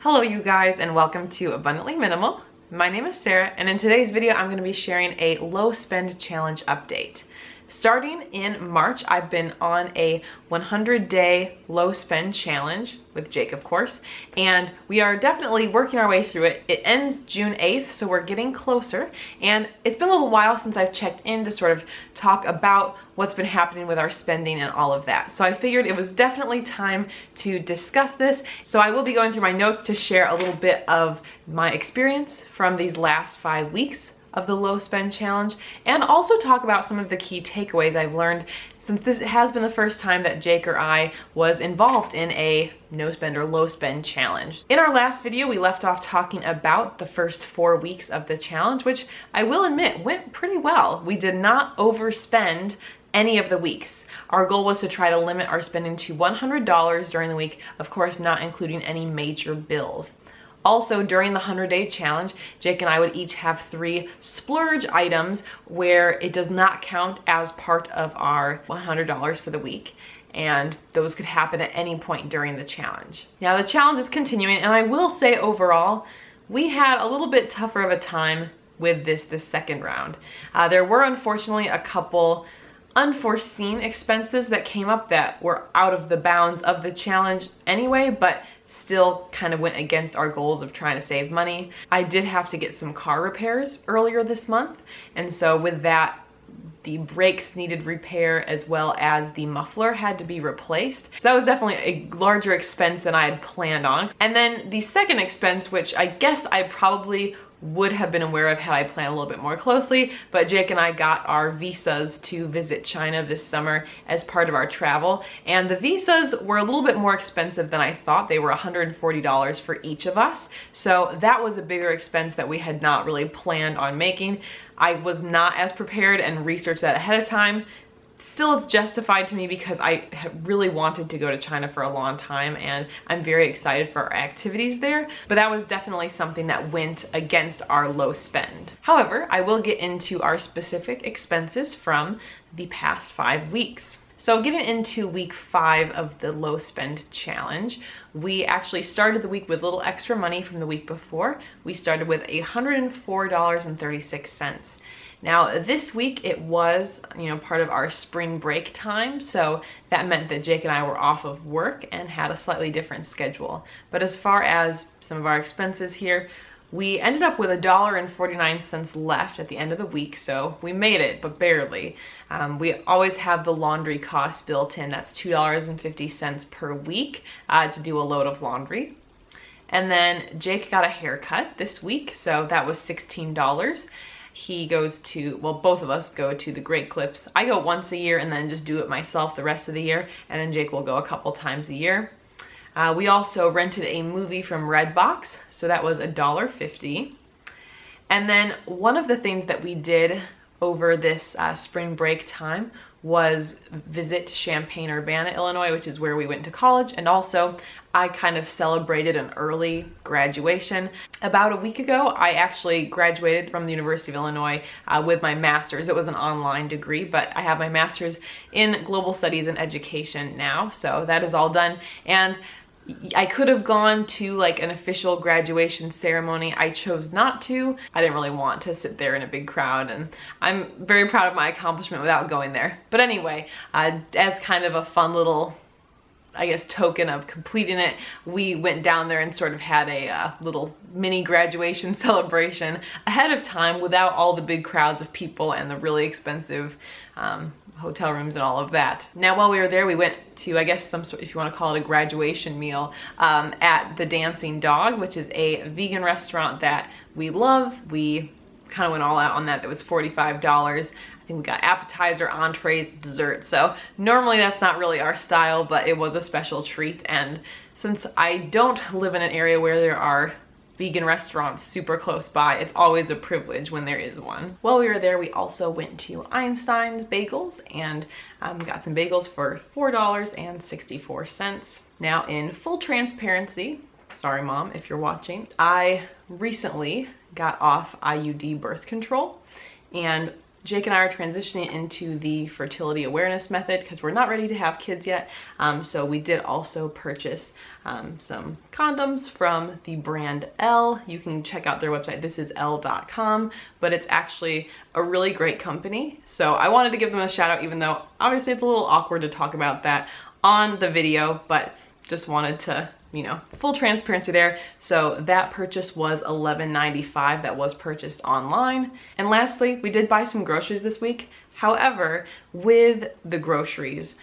Hello you guys, and welcome to Abundantly Minimal. My name is Sarah, and in today's video I'm going to be sharing a low spend challenge update. Starting in March, I've been on a 100-day low spend challenge with Jake, of course, and we are definitely working our way through it. It ends June 8th, so we're getting closer, and it's been a little while since I've checked in to sort of talk about what's been happening with our spending and all of that. So I figured it was definitely time to discuss this. So I will be going through my notes to share a little bit of my experience from these last 5 weeks of the low spend challenge, and also talk about some of the key takeaways I've learned since this has been the first time that Jake or I was involved in a no spend or low spend challenge. In our last video, we left off talking about the first 4 weeks of the challenge, which I will admit went pretty well. We did not overspend any of the weeks. Our goal was to try to limit our spending to $100 during the week, of course not including any major bills. Also, during the 100-day challenge, Jake and I would each have 3 splurge items where it does not count as part of our $100 for the week, and those could happen at any point during the challenge. Now, the challenge is continuing, and I will say overall, we had a little bit tougher of a time with this second round. There were unfortunately a couple unforeseen expenses that came up that were out of the bounds of the challenge anyway, but still kind of went against our goals of trying to save money. I did have to get some car repairs earlier this month, and so with that, the brakes needed repair as well as the muffler had to be replaced. So that was definitely a larger expense than I had planned on. And then the second expense, which I guess I probably would have been aware of had I planned a little bit more closely, but Jake and I got our visas to visit China this summer as part of our travel, and the visas were a little bit more expensive than I thought. They were $140 for each of us, so that was a bigger expense that we had not really planned on making. I was not as prepared and researched that ahead of time. Still, it's justified to me because I have really wanted to go to China for a long time, and I'm very excited for our activities there, but that was definitely something that went against our low spend. However, I will get into our specific expenses from the past 5 weeks. So getting into week 5 of the low spend challenge, we actually started the week with a little extra money from the week before. We started with $104.36. Now this week it was, part of our spring break time, so that meant that Jake and I were off of work and had a slightly different schedule. But as far as some of our expenses here, we ended up with $1.49 left at the end of the week, so we made it, but barely. We always have the laundry cost built in. That's $2.50 per week to do a load of laundry. And then Jake got a haircut this week, so that was $16. He goes to, well, both of us go to the Great Clips. I go once a year and then just do it myself the rest of the year, and then Jake will go a couple times a year. We also rented a movie from Redbox, so that was $1.50. And then one of the things that we did over this spring break time was visit Champaign-Urbana, Illinois, which is where we went to college, and also I kind of celebrated an early graduation. About a week ago, I actually graduated from the University of Illinois with my master's. It was an online degree, but I have my master's in global studies and education now, so that is all done. And I could have gone to like an official graduation ceremony. I chose not to. I didn't really want to sit there in a big crowd, and I'm very proud of my accomplishment without going there. But anyway, as kind of a fun little, I guess, token of completing it, we went down there and sort of had a little mini graduation celebration ahead of time without all the big crowds of people and the really expensive hotel rooms and all of that. Now, while we were there, we went to, I guess, some sort, if you want to call it a graduation meal, at the Dancing Dog, which is a vegan restaurant that we love. We kind of went all out on that. That was $45. I think we got appetizer, entrees, dessert. So normally that's not really our style, but it was a special treat. And since I don't live in an area where there are vegan restaurants super close by, it's always a privilege when there is one. While we were there, we also went to Einstein's Bagels and got some bagels for $4.64. Now, in full transparency, sorry mom if you're watching, I recently got off IUD birth control, and Jake and I are transitioning into the fertility awareness method because we're not ready to have kids yet. So we did also purchase some condoms from the brand Elle. You can check out their website. This is elle.com, but it's actually a really great company. So I wanted to give them a shout out, even though obviously it's a little awkward to talk about that on the video, but just wanted to, you know, full transparency there. So that purchase was $11.95. That was purchased online. And lastly, we did buy some groceries this week. However, with the groceries,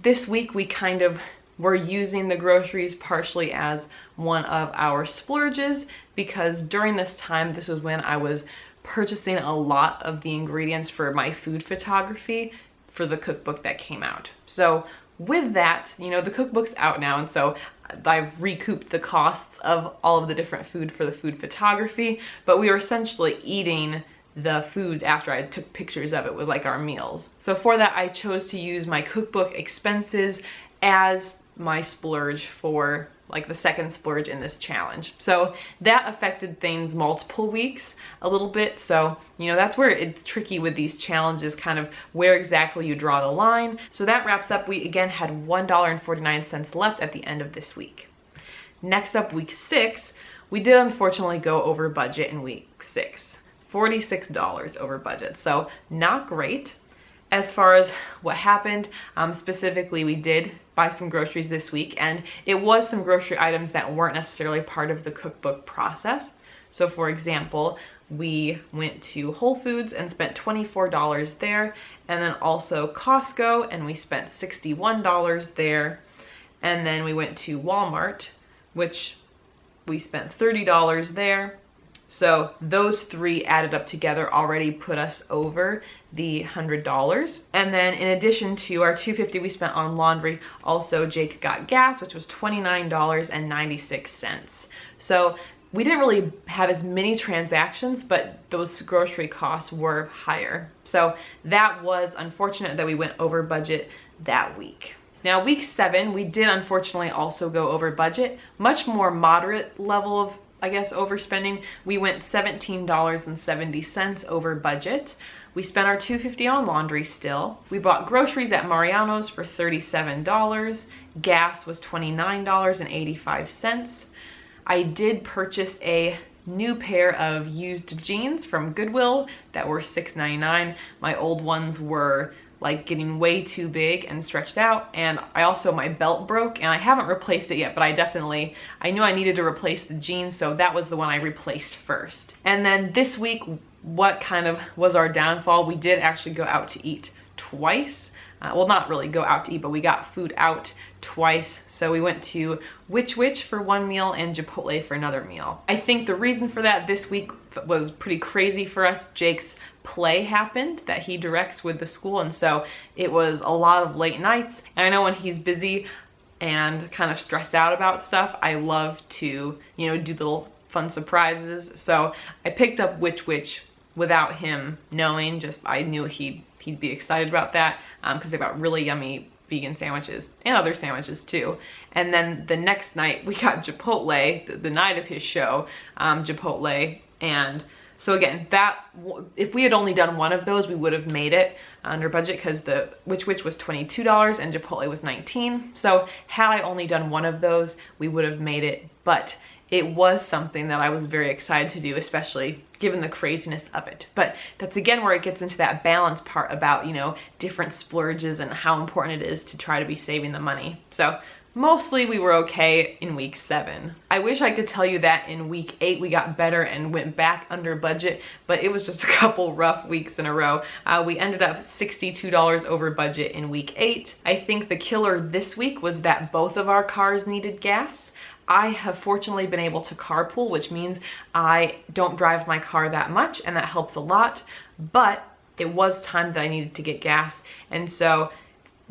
this week we kind of were using the groceries partially as one of our splurges, because during this time, this was when I was purchasing a lot of the ingredients for my food photography for the cookbook that came out. So with that, you know, the cookbook's out now, and so I've recouped the costs of all of the different food for the food photography, but we were essentially eating the food after I took pictures of it with like our meals. So for that, I chose to use my cookbook expenses as my splurge for like the second splurge in this challenge. So that affected things multiple weeks a little bit. So, you know, that's where it's tricky with these challenges, kind of where exactly you draw the line. So that wraps up. We again had $1.49 left at the end of this week. Next up, week 6, we did unfortunately go over budget in week 6, $46 over budget. So not great. As far as what happened, specifically, we did buy some groceries this week, and it was some grocery items that weren't necessarily part of the cookbook process. So for example, we went to Whole Foods and spent $24 there, and then also Costco, and we spent $61 there. And then we went to Walmart, which we spent $30 there. So those three added up together already put us over the $100. And then in addition to our $250 we spent on laundry, also Jake got gas, which was $29.96. So we didn't really have as many transactions, but those grocery costs were higher. So that was unfortunate that we went over budget that week. Now, week 7, we did unfortunately also go over budget, much more moderate level of, I guess, overspending. We went $17.70 over budget. We spent our $250 on laundry still. We bought groceries at Mariano's for $37. Gas was $29.85. I did purchase a new pair of used jeans from Goodwill that were $6.99. My old ones were like getting way too big and stretched out, and my belt broke and I haven't replaced it yet, but I knew I needed to replace the jeans, so that was the one I replaced first. And then this week, what kind of was our downfall, we did actually go out to eat twice. Well, not really go out to eat, but we got food out twice. So we went to Which for one meal and Chipotle for another meal. I think the reason for that this week was pretty crazy for us. Jake's play happened that he directs with the school, and so it was a lot of late nights. And I know when he's busy and kind of stressed out about stuff, I love to, you know, do little fun surprises. So I picked up Which without him knowing. Just I knew he'd be excited about that because they got really yummy vegan sandwiches and other sandwiches too. And then the next night we got Chipotle, the night of his show, Chipotle. And so again, that if we had only done one of those, we would have made it under budget, because the Which was $22 and Chipotle was $19. So had I only done one of those, we would have made it. But it was something that I was very excited to do, especially given the craziness of it. But that's again where it gets into that balance part about, you know, different splurges and how important it is to try to be saving the money. So mostly we were okay in week 7. I wish I could tell you that in week 8 we got better and went back under budget, but it was just a couple rough weeks in a row. We ended up $62 over budget in week 8. I think the killer this week was that both of our cars needed gas. I have fortunately been able to carpool, which means I don't drive my car that much, and that helps a lot, but it was time that I needed to get gas. And so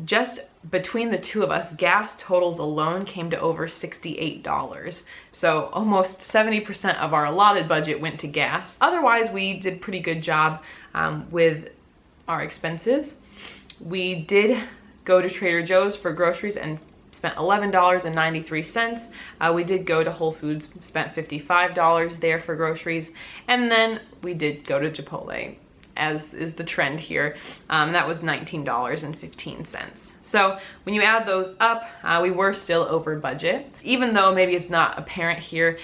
just between the two of us, gas totals alone came to over $68. So almost 70% of our allotted budget went to gas. Otherwise, we did pretty good job with our expenses. We did go to Trader Joe's for groceries and spent $11.93. We did go to Whole Foods, spent $55 there for groceries, and then we did go to Chipotle as is the trend here. That was $19.15. So when you add those up, we were still over budget. Even though maybe it's not apparent here,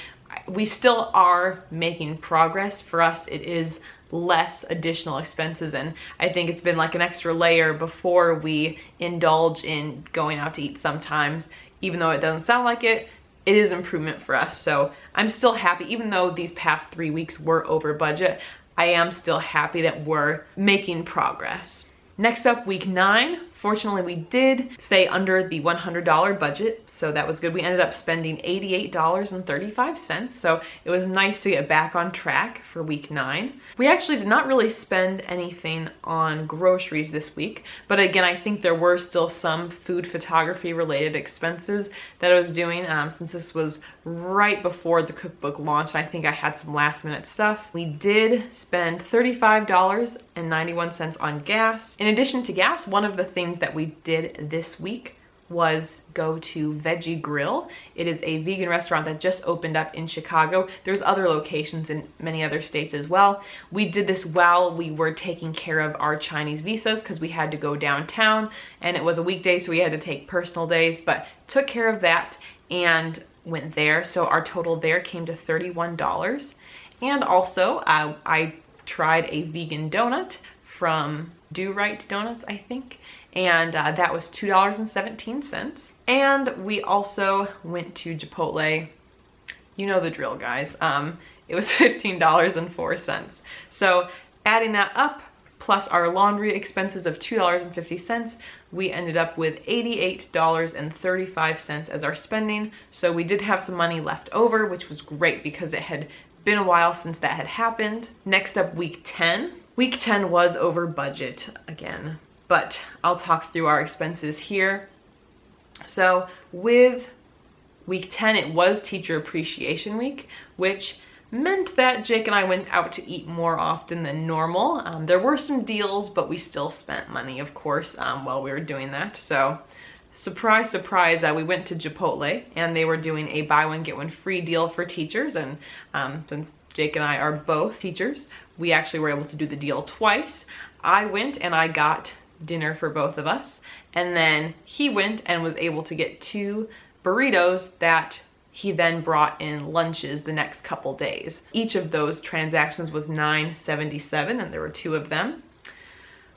we still are making progress. For us, it is less additional expenses, and I think it's been like an extra layer before we indulge in going out to eat sometimes. Even though it doesn't sound like it, it is improvement for us. So I'm still happy. Even though these past 3 weeks were over budget, I am still happy that we're making progress. Next up, week 9. Fortunately, we did stay under the $100 budget, so that was good. We ended up spending $88.35, so it was nice to get back on track for week 9. We actually did not really spend anything on groceries this week, but again, I think there were still some food photography related expenses that I was doing since this was right before the cookbook launched. I think I had some last minute stuff. We did spend $35.91 on gas. In addition to gas, one of the things that we did this week was go to Veggie Grill. It is a vegan restaurant that just opened up in Chicago. There's other locations in many other states as well. We did this while we were taking care of our Chinese visas because we had to go downtown, and it was a weekday, so we had to take personal days, but took care of that and went there. So our total there came to $31. And also I tried a vegan donut from Do Right Donuts, I think, and that was $2.17. And we also went to Chipotle. You know the drill, guys. It was $15.04. So adding that up, plus our laundry expenses of $2.50, we ended up with $88.35 as our spending. So we did have some money left over, which was great because it had been a while since that had happened. Next up, week 10. Week 10 was over budget again, but I'll talk through our expenses here. So with week 10, it was Teacher Appreciation Week, which meant that Jake and I went out to eat more often than normal. There were some deals, but we still spent money, of course, while we were doing that. So surprise, surprise, we went to Chipotle, and they were doing a buy one, get one free deal for teachers. And since Jake and I are both teachers, we actually were able to do the deal twice. I went and I got dinner for both of us, and then he went and was able to get 2 burritos that he then brought in lunches the next couple days. Each of those transactions was $9.77, and there were 2 of them.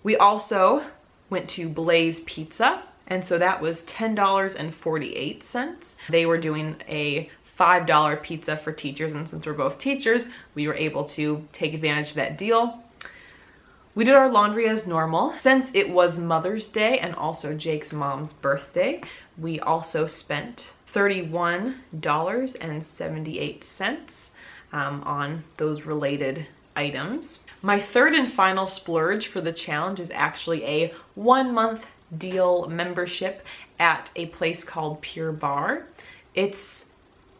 We also went to Blaze Pizza, and so that was $10.48. They were doing a $5 pizza for teachers, and since we're both teachers, we were able to take advantage of that deal. We did our laundry as normal. Since it was Mother's Day and also Jake's mom's birthday, we also spent $31.78 on those related items. My third and final splurge for the challenge is actually a 1-month deal membership at a place called Pure Barre. It's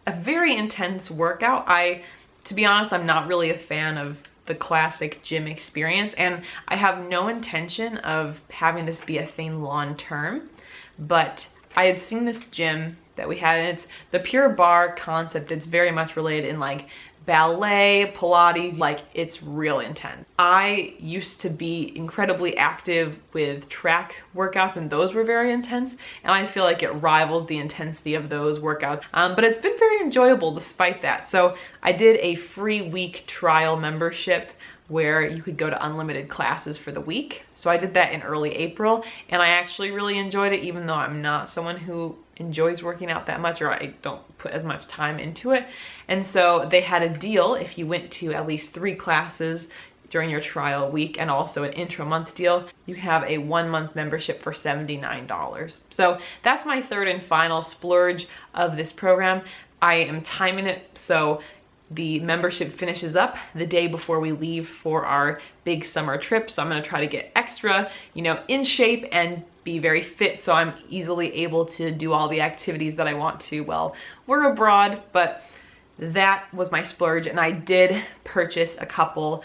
a very intense workout. To be honest, I'm not really a fan of the classic gym experience, and I have no intention of having this be a thing long term, but I had seen this gym that we had, and it's the Pure Barre concept. It's very much related in like ballet, Pilates, like it's real intense. I used to be incredibly active with track workouts, and those were very intense, and I feel like it rivals the intensity of those workouts. But it's been very enjoyable despite that. So I did a free week trial membership where you could go to unlimited classes for the week. So I did that in early April, and I actually really enjoyed it, even though I'm not someone who enjoys working out that much, or I don't put as much time into it. And so they had a deal if you went to at least 3 classes during your trial week, and also an intro month deal. You can have a 1-month membership for $79. So that's my third and final splurge of this program. I am timing it so the membership finishes up the day before we leave for our big summer trip. So I'm gonna try to get extra, in shape and be very fit, so I'm easily able to do all the activities that I want to while we're abroad. But that was my splurge, and I did purchase a couple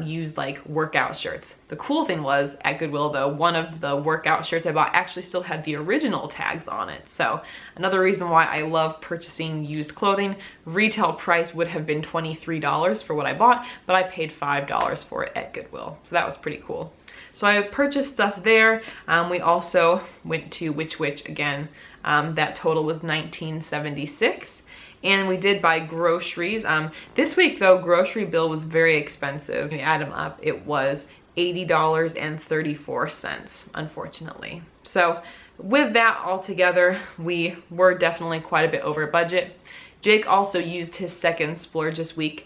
used like workout shirts. The cool thing was at Goodwill though, one of the workout shirts I bought actually still had the original tags on it. So another reason why I love purchasing used clothing. Retail price would have been $23 for what I bought, but I paid $5 for it at Goodwill. So that was pretty cool. So I purchased stuff there. We also went to Which Wich again. That total was $19.76. And we did buy groceries. This week though, grocery bill was very expensive. When you add them up, it was $80.34, unfortunately. So with that all together, we were definitely quite a bit over budget. Jake also used his second splurge this week.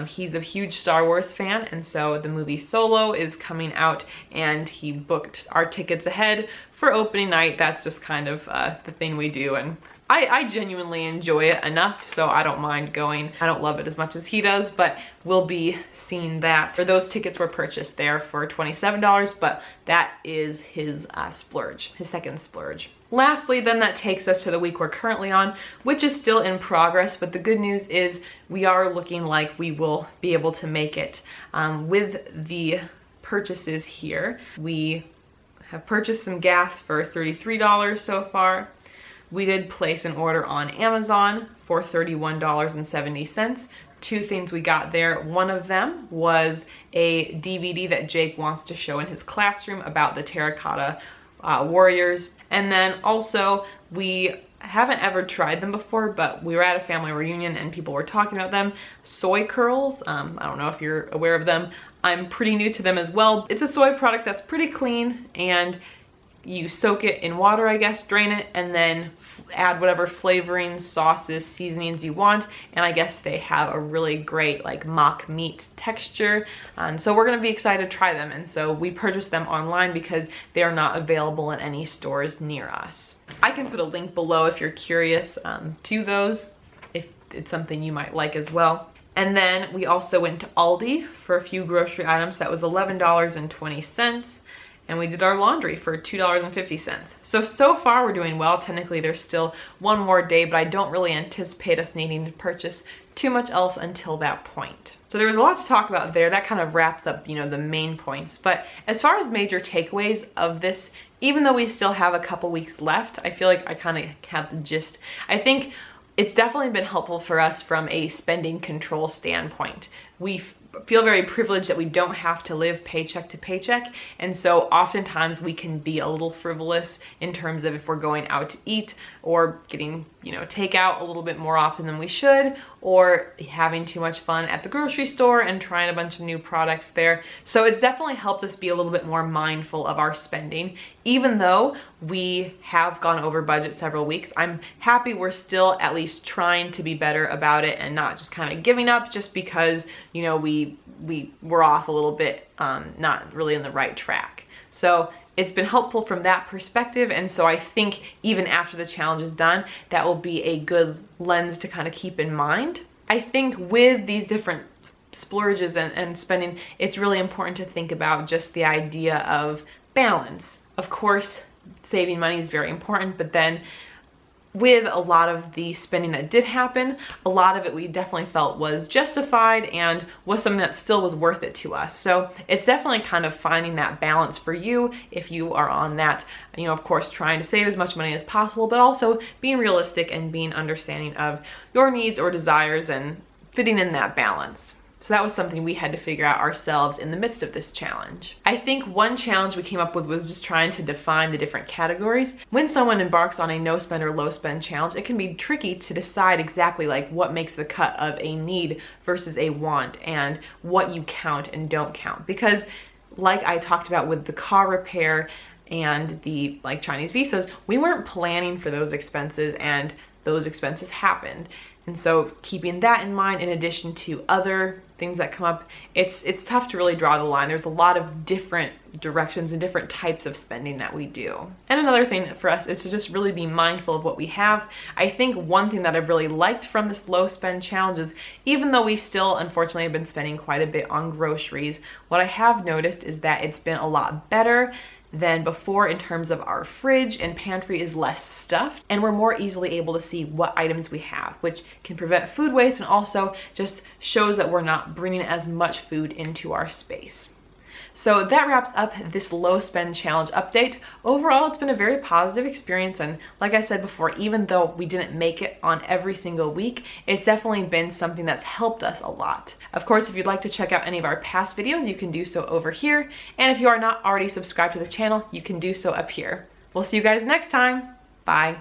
He's a huge Star Wars fan, and so the movie Solo is coming out, and he booked our tickets ahead for opening night. That's just kind of the thing we do, and I genuinely enjoy it enough, so I don't mind going. I don't love it as much as he does, but we'll be seeing that. Or those tickets were purchased there for $27, but that is his splurge, his second splurge. Lastly, then that takes us to the week we're currently on, which is still in progress, but the good news is we are looking like we will be able to make it. With the purchases here, we have purchased some gas for $33 so far. We did place an order on Amazon for $31.70. Two things we got there. One of them was a DVD that Jake wants to show in his classroom about the terracotta warriors. And then also, we haven't ever tried them before, but we were at a family reunion and people were talking about them. Soy curls, I don't know if you're aware of them. I'm pretty new to them as well. It's a soy product that's pretty clean, and you soak it in water, I guess, drain it, and then add whatever flavorings, sauces, seasonings you want. And I guess they have a really great like mock meat texture. And so we're gonna be excited to try them. And so we purchased them online because they are not available in any stores near us. I can put a link below if you're curious to those, if it's something you might like as well. And then we also went to Aldi for a few grocery items. That was $11.20. And we did our laundry for $2.50. So far we're doing well. Technically there's still one more day, but I don't really anticipate us needing to purchase too much else until that point. So there was a lot to talk about there. That kind of wraps up, you know, the main points. But as far as major takeaways of this, even though we still have a couple weeks left, I feel like I kind of have the gist. I think it's definitely been helpful for us from a spending control standpoint. We feel very privileged that we don't have to live paycheck to paycheck, and so oftentimes we can be a little frivolous in terms of if we're going out to eat or getting, you know, takeout a little bit more often than we should, or having too much fun at the grocery store and trying a bunch of new products there. So it's definitely helped us be a little bit more mindful of our spending. Even though we have gone over budget several weeks, I'm happy we're still at least trying to be better about it and not just kind of giving up just because, you know, we're off a little bit, not really in the right track. So it's been helpful from that perspective, and so I think even after the challenge is done, that will be a good lens to kind of keep in mind. I think with these different splurges and spending, it's really important to think about just the idea of balance. Of course, saving money is very important, but then with a lot of the spending that did happen, a lot of it we definitely felt was justified and was something that still was worth it to us. So it's definitely kind of finding that balance for you if you are on that, you know, of course, trying to save as much money as possible, but also being realistic and being understanding of your needs or desires and fitting in that balance. So that was something we had to figure out ourselves in the midst of this challenge. I think one challenge we came up with was just trying to define the different categories. When someone embarks on a no spend or low spend challenge, it can be tricky to decide exactly like what makes the cut of a need versus a want and what you count and don't count. Because like I talked about with the car repair and the like Chinese visas, we weren't planning for those expenses and those expenses happened. And so keeping that in mind, in addition to other things that come up, it's tough to really draw the line. There's a lot of different directions and different types of spending that we do. And another thing for us is to just really be mindful of what we have. I think one thing that I've really liked from this low spend challenge is, even though we still unfortunately have been spending quite a bit on groceries, what I have noticed is that it's been a lot better than before in terms of our fridge and pantry is less stuffed, and we're more easily able to see what items we have, which can prevent food waste and also just shows that we're not bringing as much food into our space. So that wraps up this low spend challenge update. Overall, it's been a very positive experience, and like I said before, even though we didn't make it on every single week, it's definitely been something that's helped us a lot. Of course, if you'd like to check out any of our past videos, you can do so over here, and if you are not already subscribed to the channel, you can do so up here. We'll see you guys next time. Bye.